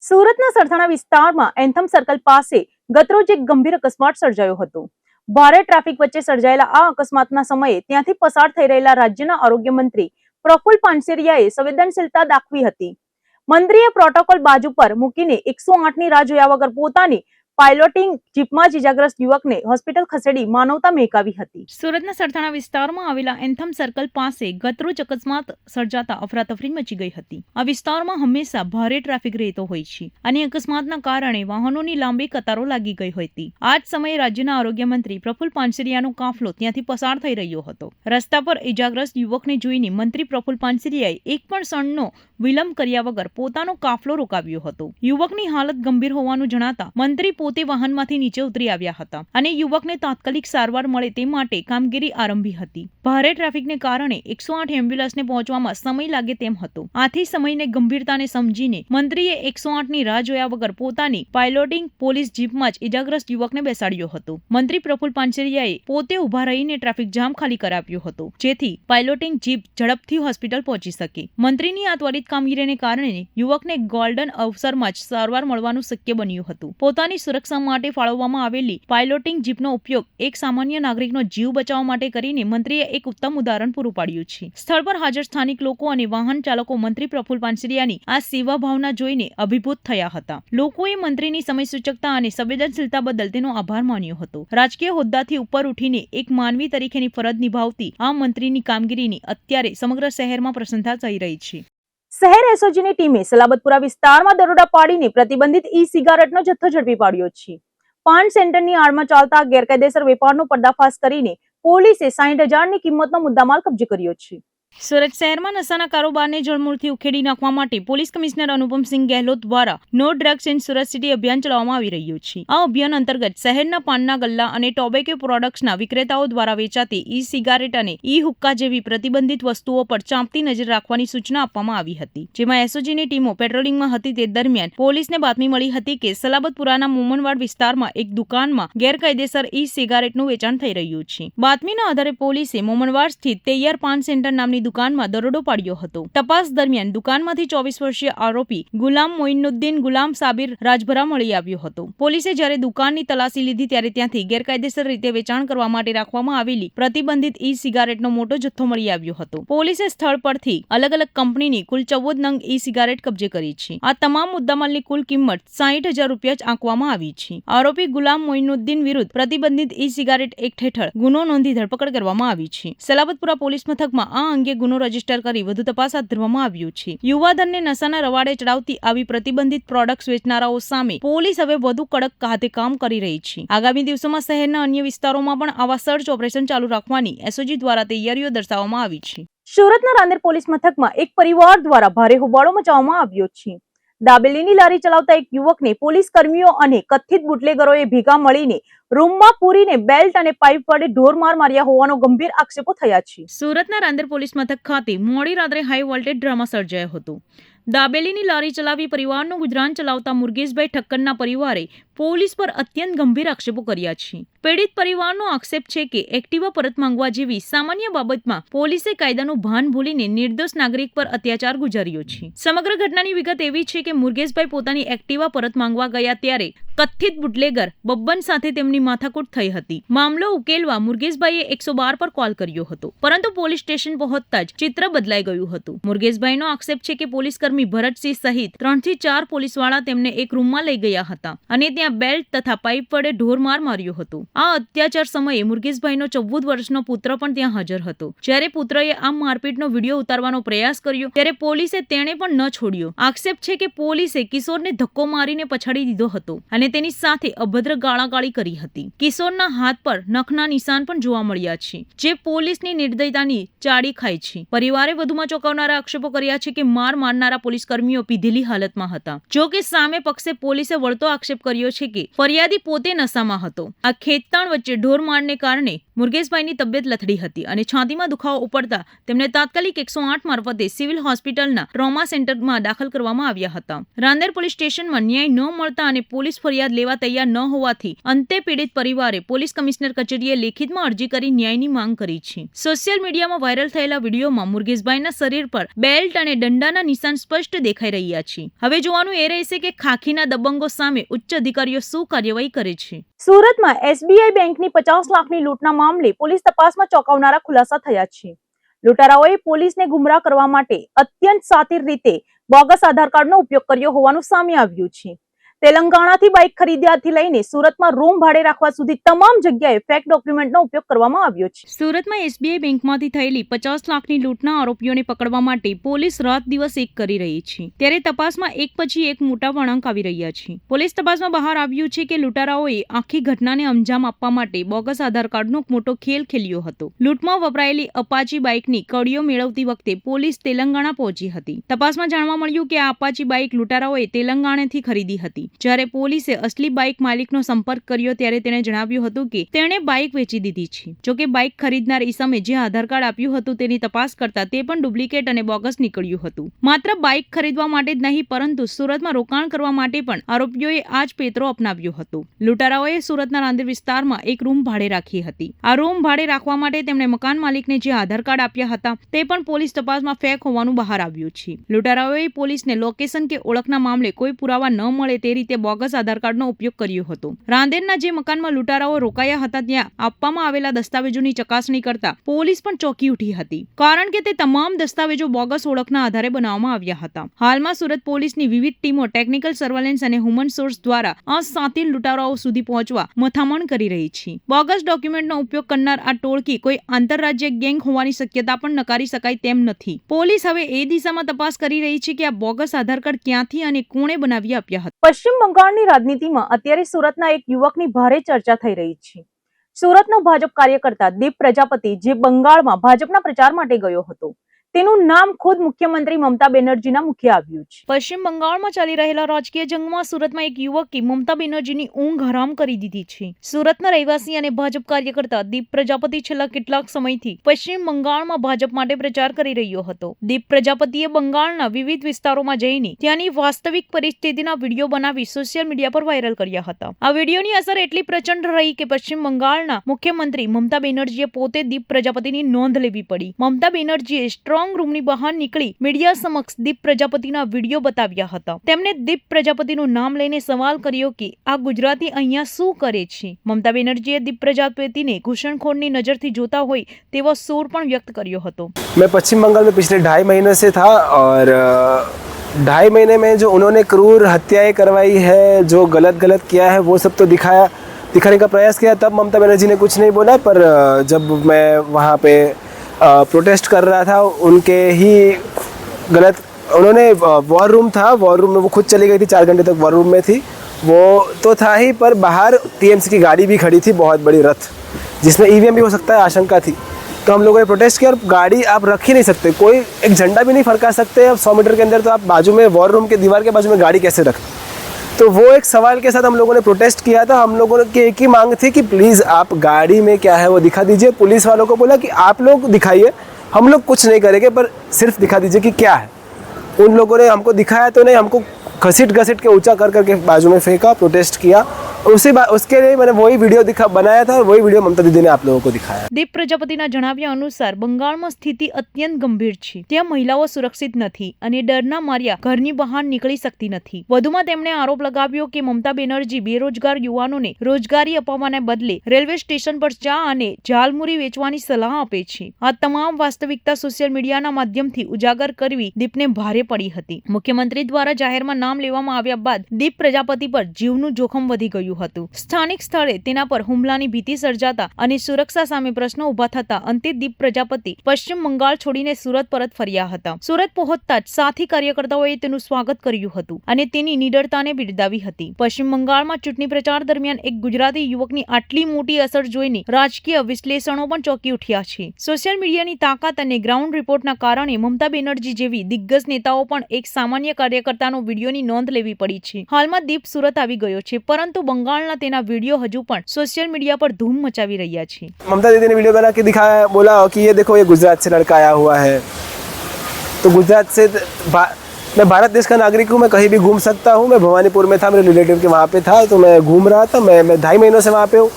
સુરતના સરથાણા વિસ્તારમાં anthem circle પાસે ગતરોજ એક ગંભીર અકસ્માત સર્જાયો હતો. ભારે ટ્રાફિક વચ્ચે સર્જાયેલા આ અકસ્માતના સમયે ત્યાંથી પસાર થઈ રહેલા રાજ્યના આરોગ્ય મંત્રી પ્રફુલ પાનસેરિયાએ સંવેદનશીલતા દાખવી હતી. મંત્રીએ પ્રોટોકોલ બાજુ પર મૂકીને 108ની રાહ જોયા વગર પોતાની પાયલોટિંગ જીપમાં જ ઇજાગ્રસ્ત યુવકને હોસ્પિટલ ખસેડી માનવતા મેકાવી હતી. સુરતના સરથાણા વિસ્તારમાં આવેલા એન્થમ સર્કલ પાસે ગતરોજ અકસ્માત સર્જાતા અફરાતફરી મચી ગઈ હતી. આ વિસ્તારમાં હંમેશા ભારે ટ્રાફિક રહેતો હોય છે અને અકસ્માતના કારણે વાહનોની લાંબી કતારો લાગી ગઈ હતી. આ જ સમયે રાજ્યના આરોગ્ય મંત્રી પ્રફુલ પાનસેરિયાનો કાફલો ત્યાંથી પસાર થઈ રહ્યો હતો. રસ્તા પર ઇજાગ્રસ્ત યુવકને જોઈને મંત્રી પ્રફુલ પાનસેરિયાએ એક પણ ક્ષણનો વિલંબ કર્યા વગર પોતાનો કાફલો રોકાવ્યો હતો. યુવકની હાલત ગંભીર હોવાનું જણાતા મંત્રી પોતે વાહનમાંથી નીચે ઉતરી આવ્યા હતા અને યુવકને તાત્કાલિક સારવાર મળે તે માટે કામગીરી આરંભી હતી. ભારે ટ્રાફિકને કારણે 108 એમ્બ્યુલન્સને પહોંચવામાં સમય લાગે તેમ હતો. આથી સમયને ગંભીરતાને સમજીને મંત્રીએ 108ની રાહ જોયા વગર પોતાની પાયલોટિંગ પોલીસ જીપમાં જ ઇજાગ્રસ્ત યુવકને બેસાડ્યો હતો. મંત્રી પ્રફુલ પાનસેરિયાએ પોતે ઉભા રહીને ટ્રાફિક જામ ખાલી કરાવ્યો હતો, જેથી પાયલોટિંગ જીપ ઝડપથી હોસ્પિટલ પહોંચી શકે. મંત્રીની આ ત્વરિત કામગીરીને કારણે યુવકને ગોલ્ડન અવસરમાં જ સારવાર મળવાનું શક્ય બન્યું હતું. પોતાની સુરક્ષા માટે ફાળવવામાં આવેલી પાયલોટિંગ જીપનો ઉપયોગ એક સામાન્ય નાગરિકનો જીવ બચાવવા માટે કરીને મંત્રીએ એક ઉત્તમ ઉદાહરણ પૂરું પાડ્યું છે. સ્થળ પર હાજર સ્થાનિક લોકો અને વાહન ચાલકો મંત્રી પ્રફુલ પાનસેરિયાની આ સેવા ભાવના જોઈને અભિભૂત થયા હતા. લોકોએ મંત્રીની સમયસૂચકતા અને સંવેદનશીલતા બદલ તેનો આભાર માન્યો હતો. રાજકીય હોદ્દાથી ઉપર ઉઠીને એક માનવી તરીકેની ફરજ નિભાવતી આ મંત્રીની કામગીરીની અત્યારે સમગ્ર શહેરમાં પ્રશંસા થઈ રહી છે. શહેર એસઓજીની ટીમે સલાબતપુરા વિસ્તારમાં દરોડા પાડીને પ્રતિબંધિત ઈ સિગારેટનો જથ્થો ઝડપી પાડ્યો છે. પાન સેન્ટરની આડમાં ચાલતા ગેરકાયદેસર વેપારનો પર્દાફાશ કરીને પોલીસે 60,000ની કિંમતનો મુદ્દામાલ કબજે કર્યો છે. સુરત શહેરમાં નશાના કારોબારને જળમૂળથી ઉખેડી નાખવા માટે પોલીસ કમિશનર અનુપમસિંહ ગેહલોત દ્વારા no drugs in Surat city અભિયાન ચલાવવામાં આવી રહ્યું છે. આ અભિયાન અંતર્ગત શહેરના પાનના ગલ્લા અને ટોબેકો પ્રોડક્ટ્સના વિક્રેતાઓ દ્વારા વેચાતી ઈ સિગારેટ અને ઈ હુક્કા જેવી પ્રતિબંધિત વસ્તુઓ પર ચાંપતી નજર રાખવાની સૂચના આપવામાં આવી હતી. જેમાં એસઓજીની ટીમો પેટ્રોલિંગમાં હતી તે દરમિયાન પોલીસને બાતમી મળી હતી કે સલાબતપુરાના મોમનવાડ વિસ્તારમાં એક દુકાનમાં ગેરકાયદેસર ઈ સિગારેટનું વેચાણ થઈ રહ્યું છે. બાતમીના આધારે પોલીસે મોમનવાડ સ્થિત તૈયાર પાન સેન્ટર નામની દુકાનમાં દરોડો પાડ્યો હતો. તપાસ દરમિયાન દુકાનમાંથી 24 વર્ષીય આરોપી ગુલામ મોઇનુદ્દીન ગુલામ સાબિર રાજભરા મળી આવ્યો હતો. પોલીસે જ્યારે દુકાનની તલાશી લીધી ત્યારે ત્યાંથી ગેરકાયદેસર રીતે વેચાણ કરવા માટે રાખવામાં આવેલી પ્રતિબંધિત ઈ સિગારેટનો મોટો જથ્થો મળી આવ્યો હતો. પોલીસે સ્થળ પરથી અલગ અલગ કંપનીની કુલ 14 નંગ ઈ સિગારેટ કબજે કરી છે. આ તમામ મુદ્દામાલની કુલ કિંમત 60,000 રૂપિયા જ આંકવામાં આવી છે. આરોપી ગુલામ મોઇનુદ્દીન વિરુદ્ધ પ્રતિબંધિત ઈ સિગારેટ એક્ટ હેઠળ ગુનો નોંધી ધરપકડ કરવામાં આવી છે. સલાબતપુરા પોલીસ મથકમાં આ અંગે ગુનો રજીસ્ટર કરી વધુ તપાસ હાથ ધરવામાં આવ્યું છે. યુવાધનને નશાના રવાડે ચડાવતી આવી પ્રતિબંધિત પ્રોડક્ટ્સ વેચનારાઓ સામે પોલીસ હવે વધુ કડક હાથે કામ કરી રહી છે. આગામી દિવસોમાં શહેરના અન્ય વિસ્તારોમાં પણ આવા સર્ચ ઓપરેશન ચાલુ રાખવાની એસઓજી દ્વારા તૈયારીઓ દર્શાવવામાં આવી છે. સુરતના રાંદેર પોલીસ મથકમાં એક પરિવાર દ્વારા ભારે હોબાળો મચાવવામાં આવ્યો છે. દાબેલીની લારી ચલાવતા એક યુવકને પોલીસ કર્મીઓ અને કથિત બુટલેગરોએ ભેગા મળીને રૂમમાં પૂરીને બેલ્ટ અને પાઇપ વડે ઢોરમાર માર્યા હોવાનો ગંભીર આક્ષેપો થયા છે. સુરતના રાંદેર પોલીસ મથક ખાતે મોડી રાત્રે હાઈ વોલ્ટેજ ડ્રામા સર્જાયો હતો. દાબેલીની લારી ચલાવી પરિવારનું ગુજરાન ચલાવતા મુરગેશભાઈ ઠક્કરના પરિવારે પોલીસ પર અત્યંત ગંભીર આક્ષેપો કર્યા છે. પીડિત પરિવારનો આક્ષેપ છે કે એક્ટિવા પરત માંગવા જેવી સામાન્ય બાબતમાં પોલીસે કાયદાનું ભાન ભૂલીને નિર્દોષ નાગરિક પર અત્યાચાર ગુજાર્યો છે. સમગ્ર ઘટનાની વિગત એવી છે કે મુરગેશભાઈ પોતાની એક્ટિવા પરત માંગવા ગયા ત્યારે કથિત બુટલેગર બબ્બન સાથે તેમની માથાકૂટ થઈ હતી. મામલો ઉકેલવા મુરગેશભાઈએ 112 પર કોલ કર્યો હતો, પરંતુ પોલીસ સ્ટેશન પહોંચતા જ ચિત્ર બદલાઈ ગયું હતું. મુરગેશભાઈનો આક્ષેપ છે કે પોલીસ કર્મી ભરતસિંહ સહિત 3 થી 4 પોલીસવાળા તેમને એક રૂમમાં લઈ ગયા હતા અને ત્યાં બેલ્ટ તથા પાઇપ વડે ઢોરમાર માર્યો હતો. આ અત્યાચાર સમયે મુરગેશભાઈનો 14 વર્ષનો પુત્ર પણ ત્યાં હાજર હતો. જ્યારે પુત્રએ આ મારપીટનો વિડીયો ઉતારવાનો પ્રયાસ કર્યો ત્યારે પોલીસે તેને પણ ન છોડ્યો. આક્ષેપ છે કે પોલીસે કિશોરને ધક્કો મારીને પછાડી દીધો હતો અને તેની સાથે અભદ્ર ગાળાગાળી કરી હતી. કિશોરના હાથ પર નખના નિશાન પણ જોવા મળ્યા છે, જે પોલીસની નિર્દયતાની ચાડી ખાય છે. પરિવારે વધુમાં ચોંકાવનારા આક્ષેપો કર્યા છે કે માર મારનારા પોલીસ કર્મીઓ પીધેલી હાલતમાં હતા. જો કે સામે પક્ષે પોલીસે વળતો આક્ષેપ કર્યો છે કે ફરિયાદી પોતે નશામાં હતો. આ ખેંચતાણ વચ્ચે ઢોરમારને કારણે મુરગેશભાઈની તબિયત લથડી હતી અને છાતીમાં દુખાવો ઉપડતા તેમને તાત્કાલિક 108 મારફતે સિવિલ હોસ્પિટલના ટ્રોમા સેન્ટરમાં દાખલ કરવામાં આવ્યા હતા. રાંદેર પોલીસ સ્ટેશનમાં ન્યાય ન મળતા અને પોલીસ ફરિયાદ લેવા તૈયાર ન હોવાથી અંતે પીડિત પરિવારે પોલીસ કમિશનર કચેરીએ લેખિતમાં અરજી કરી ન્યાયની માંગ કરી છે. સોશિયલ મીડિયામાં વાયરલ થયેલા વિડીયોમાં મુરગેશભાઈના શરીર પર બેલ્ટ અને દંડાના નિશાન સ્પષ્ટ દેખાઈ રહ્યા છે. હવે જોવાનું એ રહેશે કે ખાખીના દબંગો સામે ઉચ્ચ અધિકારીઓ શું કાર્યવાહી કરે છે. સુરતમાં એસબીઆઈ બેંકની 50 લાખની લૂંટના મામલે પોલીસ તપાસમાં ચોંકાવનારા ખુલાસા થયા છે. લૂંટારાઓએ પોલીસને ગુમરાહ કરવા માટે અત્યંત શાતિર રીતે બોગસ આધાર કાર્ડનો ઉપયોગ કર્યો હોવાનું સામે આવ્યું છે. તેલંગાણાથી બાઇક ખરીદ્યાથી લઈને સુરતમાં રૂમ ભાડે રાખવા સુધી તમામ જગ્યાએ ફેક ડોક્યુમેન્ટનો ઉપયોગ કરવામાં આવ્યો છે. સુરતમાં એસબીઆઈ બેંકમાંથી થયેલી 50 લાખની લૂંટના આરોપીઓને પકડવા માટે પોલીસ રાત દિવસ એક કરી રહી છે. ત્યારે તપાસમાં એક પછી એક મોટા વળાંક આવી રહ્યા છે. પોલીસ તપાસમાં બહાર આવ્યું છે કે લૂંટારાઓએ આખી ઘટનાને અંજામ આપવા માટે બોગસ આધાર કાર્ડનો મોટો ખેલ ખેલ્યો હતો. લૂંટમાં વપરાયેલી અપાચી બાઇકની કડીઓ મેળવતી વખતે પોલીસ તેલંગાણા પહોંચી હતી. તપાસમાં જાણવા મળ્યું કે આ અપાચી બાઇક લૂંટારાઓએ તેલંગાણાથી ખરીદી હતી. જ્યારે પોલીસે અસલી બાઇક માલિકનો સંપર્ક કર્યો ત્યારે તેણે જણાવ્યું હતું કે તેણે બાઇક વેચી દીધી છે. જોકે બાઇક ખરીદનાર ઈસમે જે આધાર કાર્ડ આપ્યું હતું તેની તપાસ કરતા તે પણ ડુપ્લિકેટ અને બોગસ નીકળ્યું હતું. માત્ર બાઇક ખરીદવા માટે જ નહીં પરંતુ સુરતમાં રોકાણ કરવા માટે પણ આરોપીઓએ આ જ પેતરો અપનાવ્યો હતો. લૂંટારાઓએ સુરતના રાંદેર વિસ્તારમાં એક રૂમ ભાડે રાખી હતી. આ રૂમ ભાડે રાખવા માટે તેમણે મકાન માલિકને જે આધાર કાર્ડ આપ્યા હતા તે પણ પોલીસ તપાસમાં ફેક હોવાનું બહાર આવ્યું છે. લૂંટારાઓએ પોલીસને લોકેશન કે ઓળખના મામલે કોઈ પુરાવા ન મળે તે રીતે બોગસ આધાર કાર્ડનો ઉપયોગ કર્યો હતો. રાંદેરના જે મકાનમાં લૂંટારાઓ રોકાયા હતા ત્યાં આપવામાં આવેલા દસ્તાવેજોની ચકાસણી કરતા પોલીસ પણ ચોંકી ઉઠી હતી, કારણ કે તે તમામ દસ્તાવેજો બોગસ ઓળખના આધારે બનાવવામાં આવ્યા હતા. હાલમાં સુરત પોલીસની વિવિધ ટીમો ટેકનિકલ સર્વેલન્સ અને હ્યુમન સોર્સ દ્વારા આ શાતિર લૂંટારાઓ સુધી પહોંચવા મથામણ કરી રહી છે. બોગસ ડોક્યુમેન્ટનો ઉપયોગ કરનાર આ ટોળકી કોઈ આંતરરાજ્ય ગેંગ હોવાની શક્યતા પણ નકારી શકાય તેમ નથી. પોલીસ હવે એ દિશામાં તપાસ કરી રહી છે કે આ બોગસ આધાર કાર્ડ ક્યાંથી અને કોણે બનાવી આપ્યા હતા. પશ્ચિમ બંગાળની રાજનીતિમાં અત્યારે સુરતના એક યુવકની ભારે ચર્ચા થઈ રહી છે. સુરતનો ભાજપ કાર્યકર્તા દીપ પ્રજાપતિ જે બંગાળમાં ભાજપના પ્રચાર માટે ગયો હતો તેનું નામ ખુદ મુખ્યમંત્રી મમતા બેનર્જીના મુખે આવ્યું છે. પશ્ચિમ બંગાળમાં ચાલી રહેલા રાજકીય જંગમાં સુરતમાં એક યુવકે મમતા બેનર્જીની ઊંઘ હરામ કરી દીધી છે. સુરતના રહેવાસી અને ભાજપ કાર્યકર્તા દીપ પ્રજાપતિ છેલ્લા કેટલાક સમયથી પશ્ચિમ બંગાળમાં ભાજપ માટે પ્રચાર કરી રહ્યો હતો. દીપ પ્રજાપતિએ બંગાળના વિવિધ વિસ્તારોમાં જઈને ત્યાંની વાસ્તવિક પરિસ્થિતિના વિડીયો બનાવી સોશિયલ મીડિયા પર વાયરલ કર્યા હતા. આ વિડીયોની અસર એટલી પ્રચંડ રહી કે પશ્ચિમ બંગાળના મુખ્યમંત્રી મમતા બેનર્જીએ પોતે દીપ પ્રજાપતિની નોંધ લેવી પડી. મમતા બેનર્જીએ સ્ટ્રોંગ રૂમની બહાર નીકળી મીડિયા સમક્ષ દીપ પ્રજાપતિના વિડીયો બતાવ્યા હતા. તેમણે દીપ પ્રજાપતિનું નામ લઈને સવાલ કર્યો કે આ ગુજરાતી અહીંયા શું કરે છે. મમતા બેનર્જીએ દીપ પ્રજાપતિને ઘૂસણખોરની નજરથી જોતા હોય તેવો સૂર પણ વ્યક્ત કર્યો હતો. मैं पश्चिम बंगाल में पिछले 2.5 महीने से था और 2.5 महीने में जो उन्होंने क्रूर हत्याएं करवाई है, जो गलत किया है वो सब तो दिखाने का प्रयास किया. तब ममता बनर्जी ने कुछ नहीं बोला, पर जब मैं वहाँ पे प्रोटेस्ट कर रहा था उनके ही उन्होंने वॉर रूम में वो खुद चली गई थी, 4 घंटे तक वॉर रूम में थी. वो तो था ही, पर बाहर टीएमसी की गाड़ी भी खड़ी थी, बहुत बड़ी रथ, जिसमें ईवीएम भी हो सकता है आशंका थी. तो हम लोगों ने प्रोटेस्ट किया और गाड़ी आप रख ही नहीं सकते, कोई एक झंडा भी नहीं फड़का सकते. अब 100 मीटर के अंदर तो आप बाजू में वॉर रूम के दीवार के बाजू में गाड़ी कैसे रखते. तो वो एक सवाल के साथ हम लोगों ने प्रोटेस्ट किया था. हम लोगों की एक ही मांग थी कि प्लीज़ आप गाड़ी में क्या है वो दिखा दीजिए. पुलिस वालों को बोला कि आप लोग दिखाइए, हम लोग कुछ नहीं करेंगे, पर सिर्फ दिखा दीजिए कि क्या है. उन लोगों ने हमको दिखाया तो नहीं, हमको घसीट के ऊंचा करके बाजू में फेंका, प्रोटेस्ट किया. उसके लिए मैंने वही वीडियो बनाया था और वही वीडियो ममता दीदी ने आप लोगों को दिखाया. દીપ પ્રજાપતિના જણાવ્યા અનુસાર બંગાળમાં સ્થિતિ અત્યંત ગંભીર છે. ત્યાં મહિલાઓ સુરક્ષિત નથી અને ડરના માર્યા ઘરની બહાર નીકળી શકતી નથી. વધુમાં તેમણે આરોપ લગાવ્યો કે મમતા બેનર્જી બેરોજગાર યુવાનોને રોજગારી અપાવવાને બદલે રેલવે સ્ટેશન પર ચા અને ઝાલમુરી વેચવાની સલાહ આપે છે. આ તમામ વાસ્તવિકતા સોશિયલ મીડિયાના માધ્યમથી ઉજાગર કરવી દીપને ભારે પડી હતી. મુખ્યમંત્રી દ્વારા જાહેરમાં નામ લેવામાં આવ્યા બાદ દીપ પ્રજાપતિ પર જીવનું જોખમ વધી ગયું હતું. સ્થાનિક સ્થળે તેના પર હુમલાની ભીતિ સર્જાતા અને સુરક્ષા સામે પ્રશ્નો ઉભા થતા અંતે દીપ પ્રજાપતિ પશ્ચિમ બંગાળ છોડીને સુરત પરત ફર્યા હતા. સુરત પહોંચતા જ સાથી કાર્યકર્તાઓએ તેનું સ્વાગત કર્યું હતું અને તેની નિડરતાને બિરદાવી હતી. પશ્ચિમ બંગાળમાં ચૂંટણી પ્રચાર દરમિયાન એક ગુજરાતી યુવકની આટલી મોટી અસર જોઈને રાજકીય વિશ્લેષણો પણ ચોંકી ઉઠ્યા છે. સોશિયલ મીડિયાની તાકાત અને ગ્રાઉન્ડ રિપોર્ટના કારણે મમતા બેનર્જી જેવી દિગ્ગજ નેતાઓ પણ એક સામાન્ય કાર્યકર્તાનો વિડીયોની નોંધ લેવી પડી છે. હાલમાં દીપ સુરત આવી ગયો છે, પરંતુ બંગાળના તેના વિડીયો હજુ પણ સોશિયલ मीडिया पर धूम मचावी રહ્યા છે। ममता दीदी ने वीडियो बना के दिखाया, बोला कि ये देखो ये गुजरात से लड़का आया हुआ है। तो गुजरात से मैं भारत देश का नागरिक हूँ, मैं कहीं भी घूम सकता हूँ। मैं भवानीपुर में था, मेरे रिलेटिव के वहाँ पे था, तो मैं घूम रहा था। मैं 2.5 महीनों से वहाँ पे हूँ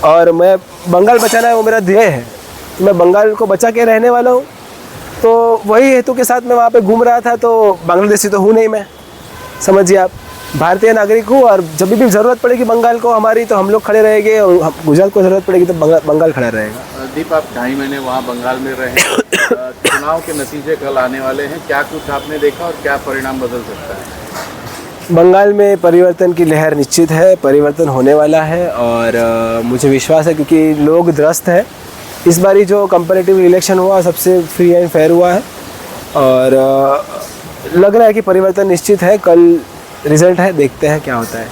और मैं बंगाल बचाना है, वो मेरा ध्येय है। तो मैं बंगाल को बचा के रहने वाला हूँ। तो वही हेतु के साथ मैं वहाँ पे घूम रहा था। तो बांग्लादेशी तो हूँ नहीं मैं, समझिए आप, भारतीय नागरिक हूँ। और जब भी ज़रूरत पड़ेगी बंगाल को हमारी, तो हम लोग खड़े रहेंगे, और गुजरात को ज़रूरत पड़ेगी तो बंगाल खड़ा रहेगा। दीप, आप 2.5 महीने वहाँ बंगाल में रहे, चुनाव के नतीजे कल आने वाले हैं, क्या कुछ आपने देखा और क्या परिणाम बदल सकता है? बंगाल में परिवर्तन की लहर निश्चित है, परिवर्तन होने वाला है। और मुझे विश्वास है, क्योंकि लोग त्रस्त हैं। इस बारी जो कंपैरेटिव इलेक्शन हुआ सबसे फ्री एंड फेयर हुआ है, और लग रहा है कि परिवर्तन निश्चित है। कल रिजल्ट है, देखते हैं क्या होता है।